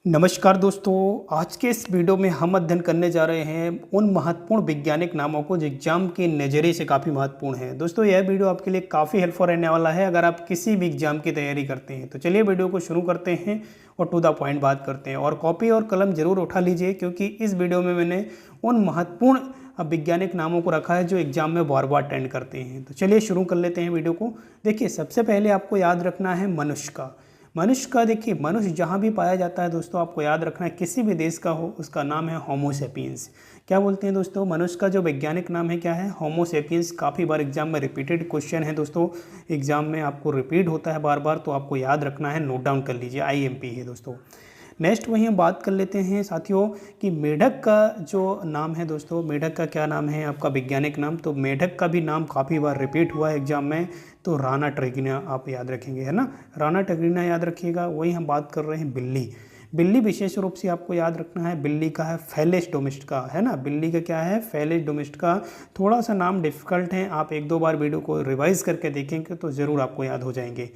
नमस्कार दोस्तों। आज के इस वीडियो में हम अध्ययन करने जा रहे हैं उन महत्वपूर्ण वैज्ञानिक नामों को जो एग्जाम के नज़रिए से काफ़ी महत्वपूर्ण है। दोस्तों यह वीडियो आपके लिए काफ़ी हेल्पफुल रहने वाला है अगर आप किसी भी एग्जाम की तैयारी करते हैं। तो चलिए वीडियो को शुरू करते हैं और टू द पॉइंट बात करते हैं। और कॉपी और कलम जरूर उठा लीजिए क्योंकि इस वीडियो में मैंने उन महत्वपूर्ण वैज्ञानिक नामों को रखा है जो एग्जाम में बार बार अटेंड करते हैं। तो चलिए शुरू कर लेते हैं वीडियो को। देखिए सबसे पहले आपको याद रखना है मनुष्य का। मनुष्य का देखिए, मनुष्य जहाँ भी पाया जाता है दोस्तों, आपको याद रखना है किसी भी देश का हो उसका नाम है होमो सेपियंस। क्या बोलते हैं दोस्तों, मनुष्य का जो वैज्ञानिक नाम है क्या है? होमो सेपियंस। काफ़ी बार एग्जाम में रिपीटेड क्वेश्चन है दोस्तों, एग्जाम में आपको रिपीट होता है बार बार, तो आपको याद रखना है, नोट डाउन कर लीजिए, आईएमपी है दोस्तों। नेक्स्ट वही हम बात कर लेते हैं साथियों कि मेढक का जो नाम है दोस्तों, मेढक का क्या नाम है आपका वैज्ञानिक नाम? तो मेढक का भी नाम काफ़ी बार रिपीट हुआ है एग्जाम में, तो राना ट्रेगिना आप याद रखेंगे, है ना, राना ट्रेगिना याद रखिएगा। वही हम बात कर रहे हैं बिल्ली। बिल्ली विशेष रूप से आपको याद रखना है, बिल्ली का है फेलिस डोमेस्टिका, है ना, बिल्ली का क्या है? Felis domestica. थोड़ा सा नाम डिफिकल्ट है, आप एक दो बार वीडियो को रिवाइज करके देखेंगे तो ज़रूर आपको याद हो जाएंगे।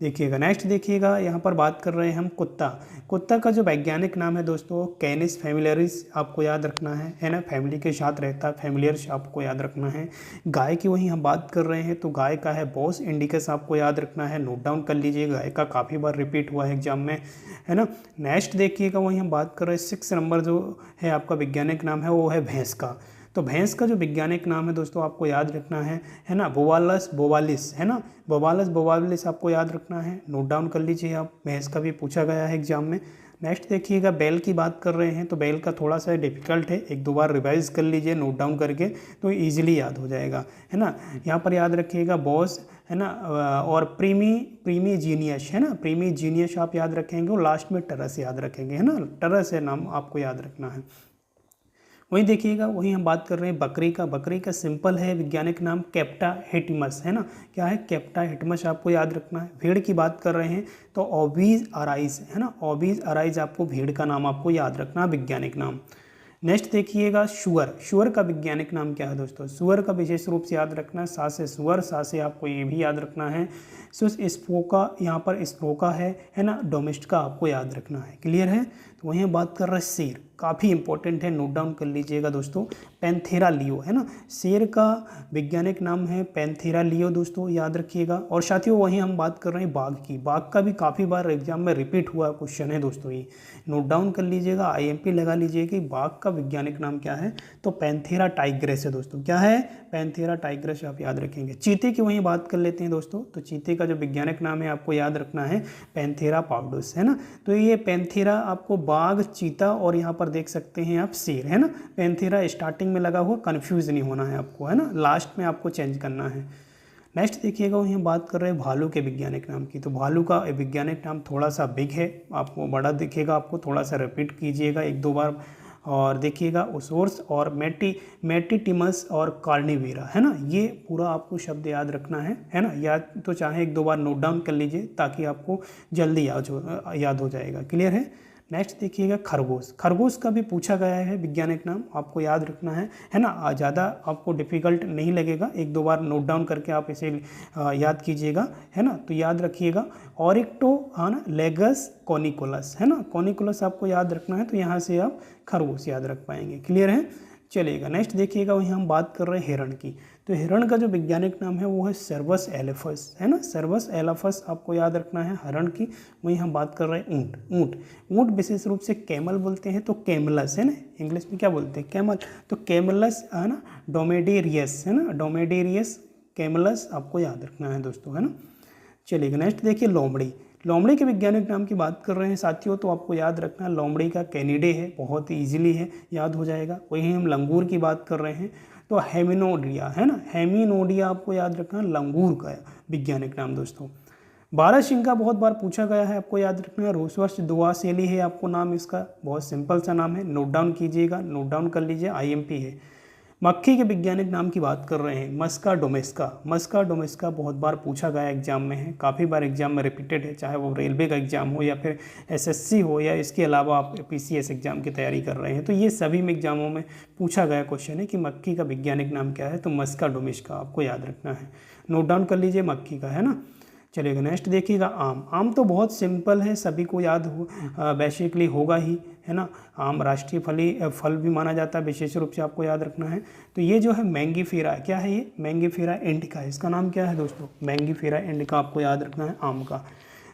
देखिएगा नेक्स्ट, देखिएगा यहाँ पर बात कर रहे हैं हम कुत्ता। कुत्ता का जो वैज्ञानिक नाम है दोस्तों, कैनिस फैमिलियरिस, आपको याद रखना है ना, फैमिली के साथ रहता है, फैमिलियर्स आपको याद रखना है। गाय की वही हम बात कर रहे हैं, तो गाय का है बॉस इंडिकस, आपको याद रखना है, नोट डाउन कर लीजिए, गाय का काफ़ी बार रिपीट हुआ है एग्जाम में, है ना। नेक्स्ट देखिएगा वही हम बात कर रहे हैं 6 नंबर जो है आपका वैज्ञानिक नाम है वो है भैंस का। तो भैंस का जो वैज्ञानिक नाम है दोस्तों आपको याद रखना है ना, बोवालस बोवालिस, है ना, बोवालस बोवालिस आपको याद रखना है, नोट डाउन कर लीजिए आप, भैंस का भी पूछा गया है एग्जाम में। नेक्स्ट देखिएगा बैल की बात कर रहे हैं, तो बैल का थोड़ा सा डिफिकल्ट है, एक दो बार रिवाइज कर लीजिए नोट डाउन करके, तो ईजिली याद हो जाएगा, है ना। यहाँ पर याद रखिएगा बॉस, है ना, और प्रीमी जीनियस, है ना, प्रीमी जीनियस आप याद रखेंगे, और लास्ट में टरस याद रखेंगे, है ना, टरस है नाम आपको याद रखना है। वहीं देखिएगा वहीं हम बात कर रहे हैं बकरी का। बकरी का सिंपल है वैज्ञानिक नाम कैप्टा हेटिमस, है ना, क्या है? कैप्टा हेटिमस आपको याद रखना है। भेड़ की बात कर रहे हैं तो ओबीज अराइज, है ना, ओबीज अराइज आपको भेड़ का नाम आपको याद रखना है वैज्ञानिक नाम। नेक्स्ट देखिएगा सुअर। सुअर का वैज्ञानिक नाम क्या है दोस्तों? सुअर का विशेष रूप से याद रखना है, सा से सुअर, सा से आपको ये भी याद रखना है, सुस स्पोका, यहाँ पर स्पोका है ना, डोमेस्टिका आपको याद रखना है। क्लियर है? तो वहीं बात कर रहे हैं शेर, काफ़ी इंपॉर्टेंट है, नोट डाउन कर लीजिएगा दोस्तों, पैंथेरा लियो, है ना, शेर का वैज्ञानिक नाम है पैंथेरा लियो दोस्तों, याद रखिएगा। और साथियों वहीं हम बात कर रहे हैं बाघ की। बाघ का भी काफ़ी बार एग्जाम में रिपीट हुआ क्वेश्चन है दोस्तों, ये नोट डाउन कर लीजिएगा, आईएमपी लगा लीजिए कि बाघ का वैज्ञानिक नाम क्या है? तो पैंथेरा टाइग्रेस है दोस्तों, क्या है? पैंथेरा टाइग्रेस आप याद रखेंगे। चीते की वहीं बात कर लेते हैं दोस्तों, तो चीते का जो वैज्ञानिक नाम है आपको याद रखना है पैंथेरा पाउडुस, है ना। तो ये पैंथेरा आपको बाघ, चीता और यहाँ पर देख सकते हैं आप शेर, है ना, पैंथेरा स्टार्टिंग में लगा हुआ, कंफ्यूज नहीं होना है आपको, है ना, लास्ट में आपको चेंज करना है। नेक्स्ट देखिएगा वहीं बात कर रहे हैं भालू के वैज्ञानिक नाम की। तो भालू का वैज्ञानिक नाम थोड़ा सा बिग है, आपको बड़ा दिखेगा, आपको थोड़ा सा रिपीट कीजिएगा एक दो बार। और देखिएगा ओसोर्स और मेटिटिमस और कार्निवेरा, है ना, ये पूरा आपको शब्द याद रखना है ना, या तो चाहे एक दो बार नोट डाउन कर लीजिए ताकि आपको जल्दी याद हो जाएगा। क्लियर है? नेक्स्ट देखिएगा खरगोश। खरगोश का भी पूछा गया है वैज्ञानिक नाम, आपको याद रखना है ना, ज़्यादा आपको डिफ़िकल्ट नहीं लगेगा, एक दो बार नोट डाउन करके आप इसे याद कीजिएगा, है ना। तो याद रखिएगा ऑरिक्टो, है ना, लेगस कॉनिकुलस, है ना, कॉनिकुलस आपको याद रखना है, तो यहाँ से आप खरगोश याद रख पाएंगे। क्लियर है? चलिएगा नेक्स्ट देखिएगा वहीं हम बात कर रहे हैं हिरण की। तो हिरण का जो वैज्ञानिक नाम है वो है सर्वस एलेफस, है ना, सर्वस एलेफस आपको याद रखना है हिरण की। वहीं हम बात कर रहे हैं ऊँट। ऊँट विशेष रूप से कैमल बोलते हैं, तो कैमलस, है ना, इंग्लिश में क्या बोलते हैं? कैमल, तो कैमलस, है ना, डोमेडेरियस, है ना, डोमेडेरियस कैमलस आपको याद रखना है दोस्तों, है ना। चलिएगा नेक्स्ट देखिए लोमड़ी। लोमड़ी के वैज्ञानिक नाम की बात कर रहे हैं साथियों, तो आपको याद रखना है लोमड़ी का कैनिडे है, बहुत ही ईजिली है, याद हो जाएगा। वहीं हम लंगूर की बात कर रहे हैं, तो हेमिनोडिया, है ना, हेमिनोडिया आपको याद रखना है, लंगूर का वैज्ञानिक नाम दोस्तों। बारहसिंगा का बहुत बार पूछा गया है, आपको याद रखना है, रोसवर्स दुआसेली है आपको नाम इसका, बहुत सिंपल सा नाम है, नोट डाउन कीजिएगा, नोट डाउन कर लीजिए, आईएमपी है। मक्खी के वैज्ञानिक नाम की बात कर रहे हैं, मस्का डोमेस्का। मस्का डोमेस्का बहुत बार पूछा गया एग्जाम में है, काफ़ी बार एग्जाम में रिपीटेड है, चाहे वो रेलवे का एग्जाम हो या फिर एसएससी हो या इसके अलावा आप पीसीएस एग्जाम की तैयारी कर रहे हैं, तो ये सभी में एग्जामों में पूछा गया क्वेश्चन है कि मक्खी का वैज्ञानिक नाम क्या है? तो मस्का डोमेस्का आपको याद रखना है, नोट डाउन कर लीजिए मक्खी का, है ना। चलिएगा नेक्स्ट देखिएगा आम। आम तो बहुत सिंपल है, सभी को याद हो बेसिकली होगा ही, है ना। आम राष्ट्रीय फल भी माना जाता है, विशेष रूप से आपको याद रखना है। तो ये जो है मैंगीफेरा, क्या है ये, मैंगीफेरा इंडिका, इसका नाम क्या है दोस्तों, मैंगीफेरा इंडिका आपको याद रखना है आम का।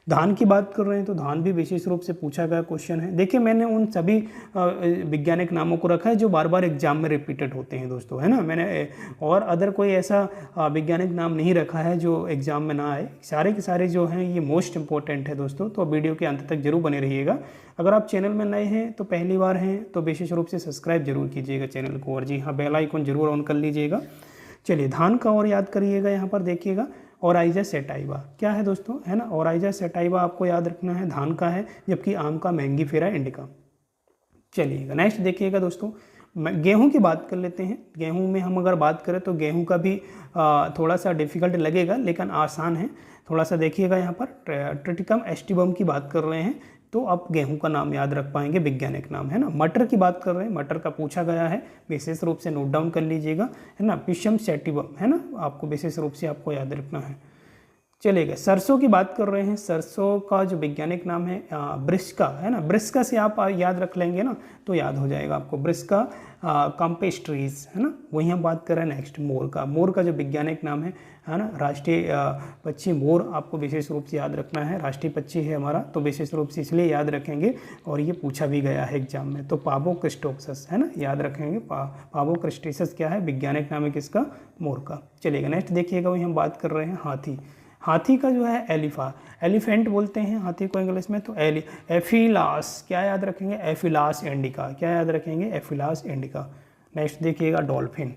धान की बात कर रहे हैं तो धान भी विशेष रूप से पूछा गया क्वेश्चन है। देखिए मैंने उन सभी वैज्ञानिक नामों को रखा है जो बार बार एग्जाम में रिपीटेड होते हैं दोस्तों, है ना। मैंने और अदर कोई ऐसा वैज्ञानिक नाम नहीं रखा है जो एग्जाम में ना आए। सारे के सारे जो हैं ये मोस्ट इंपॉर्टेंट है दोस्तों, तो वीडियो के अंत तक जरूर बने रहिएगा। अगर आप चैनल में नए हैं तो पहली बार हैं तो विशेष रूप से सब्सक्राइब जरूर कीजिएगा चैनल को, और जी हाँ बेल आइकन जरूर ऑन कर लीजिएगा। चलिए धान का और याद करिएगा, यहाँ पर देखिएगा ओराइजा सेटाइवा, क्या है दोस्तों, है ना। ओराइजा सेटाइवा आपको याद रखना है, धान का है, जबकि आम का मैंगीफेरा इंडिका। चलिएगा नेक्स्ट देखिएगा दोस्तों, गेहूं की बात कर लेते हैं। गेहूं में हम अगर बात करें तो गेहूं का भी थोड़ा सा डिफिकल्ट लगेगा लेकिन आसान है थोड़ा सा। देखिएगा यहाँ पर ट्रिटिकम एस्टिबम की बात कर रहे हैं तो आप गेहूं का नाम याद रख पाएंगे, वैज्ञानिक नाम, है ना। मटर की बात कर रहे हैं, मटर का पूछा गया है, विशेष रूप से नोट डाउन कर लीजिएगा, है ना। पिशम सेटिवम, है ना, आपको विशेष रूप से आपको याद रखना है। चलिएगा सरसों की बात कर रहे हैं, सरसों का जो वैज्ञानिक नाम है ब्रिस्का, है ना। ब्रिस्का से आप याद रख लेंगे ना तो याद हो जाएगा आपको, ब्रिस्का कॉम्पेस्ट्रीज, है ना। वही हम बात कर रहे हैं नेक्स्ट मोर का। मोर का जो वैज्ञानिक नाम है ना, राष्ट्रीय पक्षी मोर आपको विशेष रूप से याद रखना है, राष्ट्रीय पक्षी है हमारा, तो विशेष रूप से इसलिए याद रखेंगे और ये पूछा भी गया है एग्जाम में। तो पावो क्रिस्टोप्सिस, है ना, याद रखेंगे। पावो क्रिस्टोप्सिस क्या है, वैज्ञानिक नाम है किसका, मोर का। चलिएगा नेक्स्ट देखिएगा, वही हम बात कर रहे हैं हाथी। हाथी का जो है एलिफेंट बोलते हैं हाथी को इंग्लिश में, तो एफिलास, क्या याद रखेंगे, एफिलास इंडिका, क्या याद रखेंगे, एफिलास इंडिका। नेक्स्ट देखिएगा डॉल्फिन।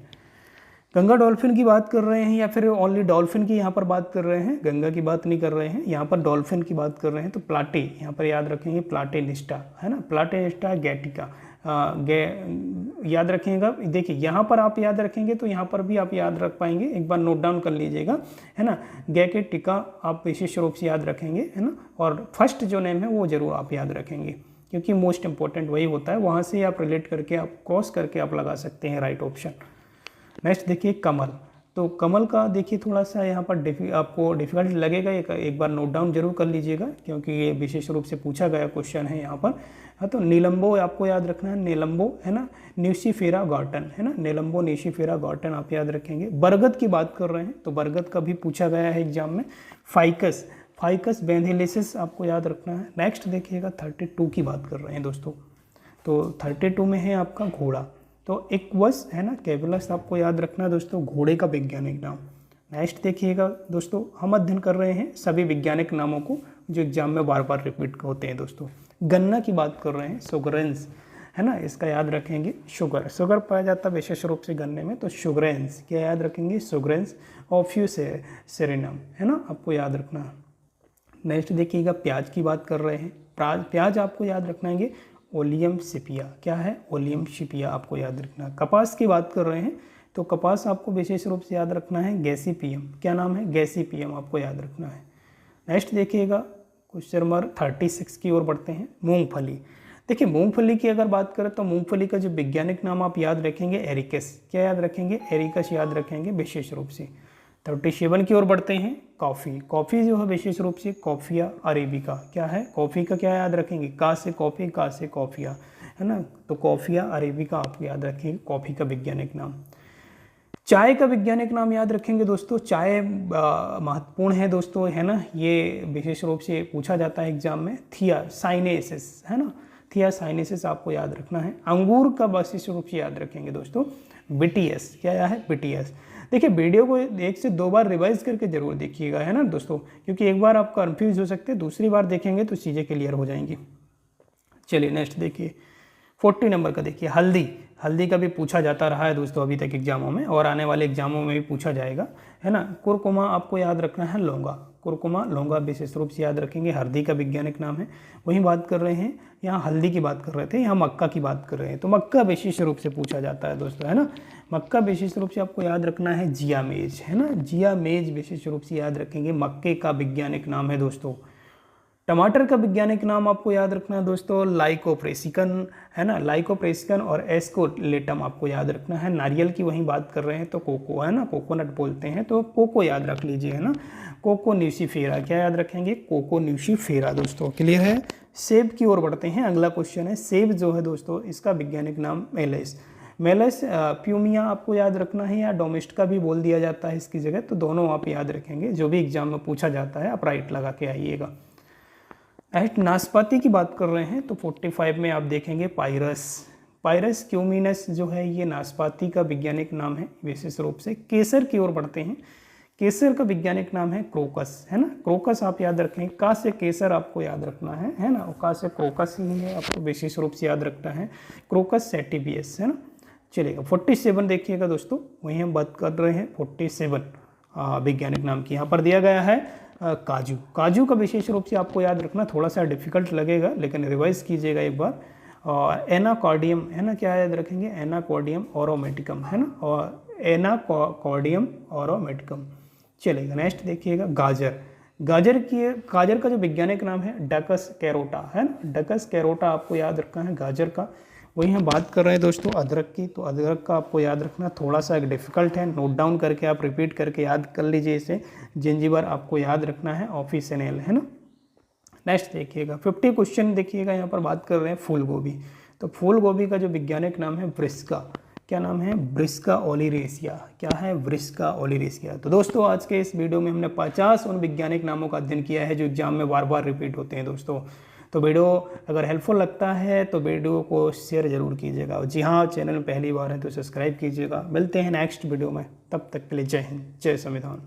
गंगा डॉल्फिन की बात कर रहे हैं या फिर ओनली डॉल्फिन की यहाँ पर बात कर रहे हैं, गंगा की बात नहीं कर रहे हैं, यहाँ पर डॉल्फिन की बात कर रहे हैं। तो प्लाटी यहाँ पर याद रखेंगे, प्लाटेनिस्टा, है ना, प्लाटेनिस्टा गैटिका याद रखिएगा। देखिए यहाँ पर आप याद रखेंगे तो यहाँ पर भी आप याद रख पाएंगे, एक बार नोट डाउन कर लीजिएगा, है ना। गैकेटिका आप विशेष रूप से याद रखेंगे, है ना। और फर्स्ट जो नेम है वो जरूर आप याद रखेंगे क्योंकि मोस्ट इंपॉर्टेंट वही होता है, वहाँ से आप रिलेट करके आप क्रॉस करके आप लगा सकते हैं राइट ऑप्शन। नेक्स्ट देखिए कमल। तो कमल का देखिए थोड़ा सा यहाँ पर आपको डिफिकल्ट लगेगा, एक बार नोट डाउन जरूर कर लीजिएगा क्योंकि ये विशेष रूप से पूछा गया क्वेश्चन है यहाँ पर। हाँ तो नीलम्बो आपको याद रखना है, नीलम्बो, है ना, न्यूसीफेरा गॉर्टन, है ना, नीलम्बो न्यूसीफेरा गॉर्टन आप याद रखेंगे। बरगद की बात कर रहे हैं तो बरगद का भी पूछा गया है एग्जाम में। फाइकस बेंथिलिसिस आपको याद रखना है। नेक्स्ट देखिएगा 32 की बात कर रहे हैं दोस्तों, तो 32 में है आपका घोड़ा, तो इक्वस, है ना, कैबुलस आपको याद रखना है दोस्तों, घोड़े का वैज्ञानिक नाम। नेक्स्ट देखिएगा दोस्तों, हम अध्ययन कर रहे हैं सभी वैज्ञानिक नामों को जो एग्जाम में बार बार रिपीट होते हैं दोस्तों। गन्ना की बात कर रहे हैं, सुगरेंस, है ना, इसका याद रखेंगे। शुगर पाया जाता है विशेष रूप से गन्ने में, तो शुगरेंस, क्या याद रखेंगे, शुगरेंस ऑफ्यूसेरिनम, है ना, आपको याद रखना है। नेक्स्ट देखिएगा प्याज की बात कर रहे हैं, प्याज आपको याद रखना ओलियम सिपिया, क्या है, ओलियम सिपिया आपको याद रखना है। कपास की बात कर रहे हैं तो कपास आपको विशेष रूप से याद रखना है गैसीपियम, क्या नाम है, गैसीपियम आपको याद रखना है। नेक्स्ट देखिएगा क्वेश्चन नंबर 36 की ओर बढ़ते हैं, मूंगफली। देखिए मूंगफली की अगर बात करें तो मूंगफली का जो वैज्ञानिक नाम आप याद रखेंगे एरिकस, क्या याद रखेंगे, एरिकस याद रखेंगे विशेष रूप से। 37 की ओर बढ़ते हैं, कॉफ़ी जो है विशेष रूप से कॉफ़िया अरेबिका, क्या है, कॉफ़ी का क्या याद रखेंगे, का से कॉफ़ी, का से कॉफ़िया, है ना, तो कॉफ़िया अरेबिका आप याद रखेंगे, कॉफ़ी का वैज्ञानिक नाम। चाय का वैज्ञानिक नाम याद रखेंगे दोस्तों, चाय महत्वपूर्ण है दोस्तों, है ना, ये विशेष रूप से पूछा जाता है एग्जाम में। थियासाइनेसिस, है ना, थियासाइनेसिस आपको याद रखना है। अंगूर का विशेष रूप से याद रखेंगे दोस्तों BTS, क्या है, BTS। देखिए वीडियो को 1 से 2 बार रिवाइज करके जरूर देखिएगा, है ना दोस्तों, क्योंकि एक बार आप कंफ्यूज हो सकते हैं, दूसरी बार देखेंगे तो चीज़ें क्लियर हो जाएंगी। चलिए नेक्स्ट देखिए 40 नंबर का देखिए, हल्दी का भी पूछा जाता रहा है दोस्तों अभी तक एग्जामों में, और आने वाले एग्जामों में भी पूछा जाएगा, है ना। कुरकुमा आपको याद रखना है, लौंगा, कुरकुमा लौंगा विशेष रूप से याद रखेंगे, हल्दी का वैज्ञानिक नाम है। वही बात कर रहे हैं, यहाँ हल्दी की बात कर रहे थे, यहाँ मक्का की बात कर रहे हैं, तो मक्का विशेष रूप से पूछा जाता है दोस्तों, है ना। मक्का विशेष रूप से आपको याद रखना है जियामेज, है ना, जियामेज विशेष रूप से याद रखेंगे, मक्के का वैज्ञानिक नाम है दोस्तों। टमाटर का वैज्ञानिक नाम आपको याद रखना है दोस्तों लाइकोप्रेसिकन, है ना, लाइकोप्रेसिकन और एस्कोलेटम आपको याद रखना है। नारियल की वहीं बात कर रहे हैं तो कोको, है ना, कोकोनट बोलते हैं तो कोको याद रख लीजिए, है ना। कोको न्यूसीफेरा, क्या याद रखेंगे, कोको न्यूसीफेरा दोस्तों, क्लियर है। सेब की ओर बढ़ते हैं, अगला क्वेश्चन है सेब जो है दोस्तों इसका वैज्ञानिक नाम मेलस, मेलस प्यूमिया आपको याद रखना है, या डोमेस्टिका भी बोल दिया जाता है इसकी जगह, तो दोनों आप याद रखेंगे, जो भी एग्जाम में पूछा जाता है आप राइट लगा के आइएगा। नेक्स्ट नाशपाती की बात कर रहे हैं तो 45 में आप देखेंगे पायरस, पायरस क्यूमिनस जो है ये नाशपाती का वैज्ञानिक नाम है विशेष रूप से। केसर की ओर बढ़ते हैं, केसर का वैज्ञानिक नाम है क्रोकस, है ना, क्रोकस आप याद रखें, का से केसर आपको याद रखना है ना, और का से क्रोकस ही है आपको विशेष रूप से याद रखना है, क्रोकस सेटिवियस, है ना। चलेगा 47 देखिएगा दोस्तों, वहीं हम बात कर रहे हैं 47 वैज्ञानिक नाम की, यहाँ पर दिया गया है काजू, काजू का विशेष रूप से आपको याद रखना, थोड़ा सा डिफिकल्ट लगेगा लेकिन रिवाइज कीजिएगा एक बार। और एनाकॉर्डियम, है ना, क्या याद रखेंगे, एनाकॉर्डियम ऑरोमेटिकम, है ना, और एनाकॉर्डियम ऑरोमेटिकम। चलेगा नेक्स्ट देखिएगा गाजर, गाजर का जो वैज्ञानिक नाम है डकस कैरोटा, है ना, डकस कैरोटा आपको याद रखना है गाजर का। वही हम बात कर रहे हैं दोस्तों अदरक की, तो अदरक का आपको याद रखना थोड़ा सा डिफिकल्ट है, नोट डाउन करके आप रिपीट करके याद कर लीजिए इसे। जिंजीबर आपको याद रखना है, ऑफिसनेल, है ना। नेक्स्ट देखिएगा 50 क्वेश्चन देखिएगा, यहाँ पर बात कर रहे हैं फूल गोभी, तो फूल गोभी का जो वैज्ञानिक नाम है ब्रिस्का, क्या नाम है, ब्रिस्का ओलिरेसिया, क्या है, ब्रिस्का ओलिरेसिया। तो दोस्तों आज के इस वीडियो में हमने 50 उन वैज्ञानिक नामों का अध्ययन किया है जो एग्जाम में बार बार रिपीट होते हैं दोस्तों। तो वीडियो अगर हेल्पफुल लगता है तो वीडियो को शेयर जरूर कीजिएगा, और जी हाँ चैनल में पहली बार है तो सब्सक्राइब कीजिएगा। मिलते हैं नेक्स्ट वीडियो में, तब तक के लिए जय हिंद, जय संविधान।